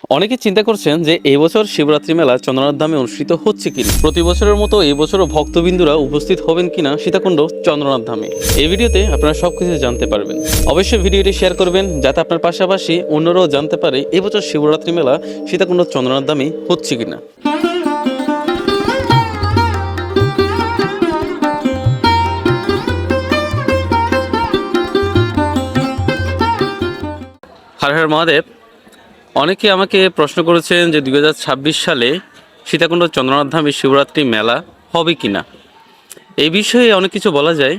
অনেকে চিন্তা করছেন যে এই বছর শিবরাত্রি মেলা চন্দ্রনাথ ধামে অনুষ্ঠিত হচ্ছে কিনা। প্রতি বছরের মতো এই বছরও ভক্তবিন্দুরা উপস্থিত হবেন কিনা সীতাকুণ্ড চন্দ্রনাথ ধামে। এই ভিডিওতে আপনারা সবকিছু জানতে পারবেন। অবশ্যই ভিডিওটি শেয়ার করবেন যাতে আপনার পাশাপাশি অন্যরাও জানতে পারে এই বছর শিবরাত্রি মেলা সীতাকুণ্ড চন্দ্রনাথ ধামে হচ্ছে কিনা। হর হর মহাদেব। অনেকে আমাকে প্রশ্ন করেছেন যে 2026 সালে সীতাকুণ্ড চন্দ্রনাথ ধামে শিবরাত্রি মেলা হবে কিনা। এই বিষয়ে অনেক কিছু বলা যায়,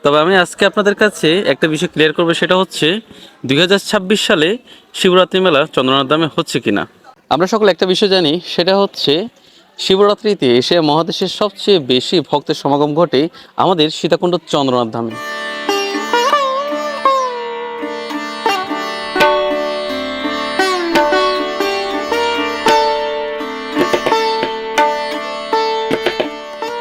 তবে আমি আজকে আপনাদের কাছে একটা বিষয় ক্লিয়ার করবো, সেটা হচ্ছে 2026 সালে শিবরাত্রি মেলা চন্দ্রনাথ ধামে হচ্ছে কিনা। আমরা সকলে একটা বিষয় জানি, সেটা হচ্ছে শিবরাত্রিতে এশিয়া মহাদেশের সবচেয়ে বেশি ভক্তের সমাগম ঘটে আমাদের সীতাকুণ্ড চন্দ্রনাথ ধামে।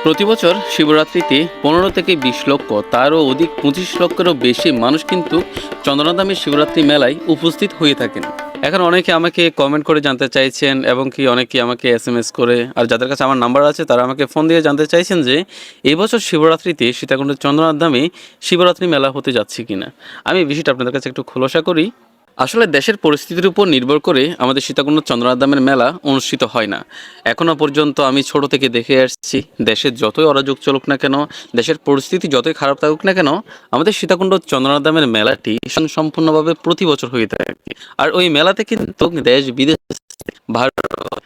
প্রতি বছর শিবরাত্রিতে 15 থেকে 20 লক্ষ, তারও অধিক 25 লক্ষেরও বেশি মানুষ কিন্তু চন্দ্রনাথ ধামের শিবরাত্রি মেলায় উপস্থিত হয়ে থাকেন। এখন অনেকে আমাকে কমেন্ট করে জানতে চাইছেন এবং কি অনেকে আমাকে SMS করে, আর যাদের কাছে আমার নাম্বার আছে তারা আমাকে ফোন দিয়ে জানতে চাইছেন যে এই বছর শিবরাত্রিতে সীতাকুণ্ডের চন্দ্রনাথ ধামে শিবরাত্রি মেলা হতে যাচ্ছে কিনা। আমি এই বিষয়টা আপনাদের কাছে একটু খোলাসা করি। আসলে দেশের পরিস্থিতির উপর নির্ভর করে আমাদের সীতাকুণ্ড চন্দ্রনাথ ধামের মেলা অনুষ্ঠিত হয় না। এখনও পর্যন্ত আমি ছোট থেকে দেখে আসছি, দেশের যতই অরাজক চলুক না কেন, দেশের পরিস্থিতি যতই খারাপ থাকুক না কেন, আমাদের সীতাকুণ্ড চন্দ্রনাথ ধামের মেলাটি সম্পূর্ণভাবে প্রতি বছর হয়ে থাকে। আর ওই মেলাতে কিন্তু দেশ বিদেশ, ভারত,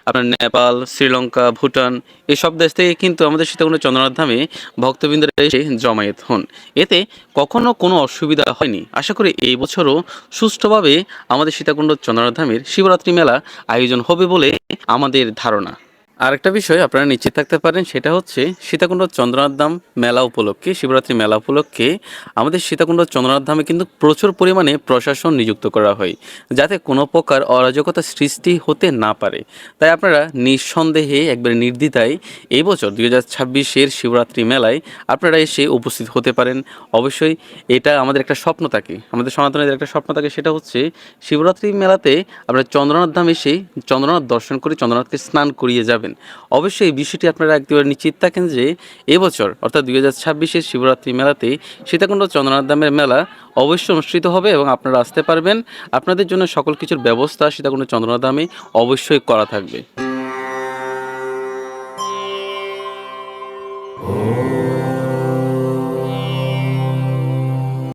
আপনার নেপাল, শ্রীলঙ্কা, ভুটান, এসব দেশ থেকে কিন্তু আমাদের সীতাকুণ্ড চন্দ্রনাথ ধামে ভক্তবৃন্দরা এসে জমায়েত হন। এতে কখনো কোনো অসুবিধা হয়নি। আশা করি এই বছরও সুষ্ঠুভাবে আমাদের সীতাকুণ্ড চন্দ্রনাথ ধামের শিবরাত্রি মেলা আয়োজন হবে বলে আমাদের ধারণা। আরেকটা বিষয় আপনারা নিশ্চিত থাকতে পারেন, সেটা হচ্ছে সীতাকুণ্ড চন্দ্রনাথ ধাম মেলা উপলক্ষে, শিবরাত্রি মেলা উপলক্ষে আমাদের সীতাকুণ্ড চন্দ্রনাথ ধামে কিন্তু প্রচুর পরিমাণে প্রশাসন নিযুক্ত করা হয়, যাতে কোনো প্রকার অরাজকতা সৃষ্টি হতে না পারে। তাই আপনারা নিঃসন্দেহে একবার নির্দ্বিধায় এই বছর 2026-এর শিবরাত্রি মেলায় আপনারা এসে উপস্থিত হতে পারেন। অবশ্যই এটা আমাদের একটা স্বপ্ন থাকে, আমাদের সনাতনীদের একটা স্বপ্ন থাকে, সেটা হচ্ছে শিবরাত্রি মেলাতে আপনারা চন্দ্রনাথ ধাম এসে চন্দ্রনাথ দর্শন করে চন্দ্রনাথকে স্নান করিয়ে যাবেন। অবশ্যই এই বিষয়টি আপনারা একেবারে নিশ্চিত থাকেন যে এবছর অর্থাৎ 2026-এর শিবরাত্রি মেলাতে সীতাকুণ্ড চন্দ্রনাথ ধামের মেলা অবশ্যই অনুষ্ঠিত হবে এবং আপনারা আসতে পারবেন। আপনাদের জন্য সকল কিছুর ব্যবস্থা সীতাকুণ্ড চন্দ্রনাথ ধামে অবশ্যই করা থাকবে।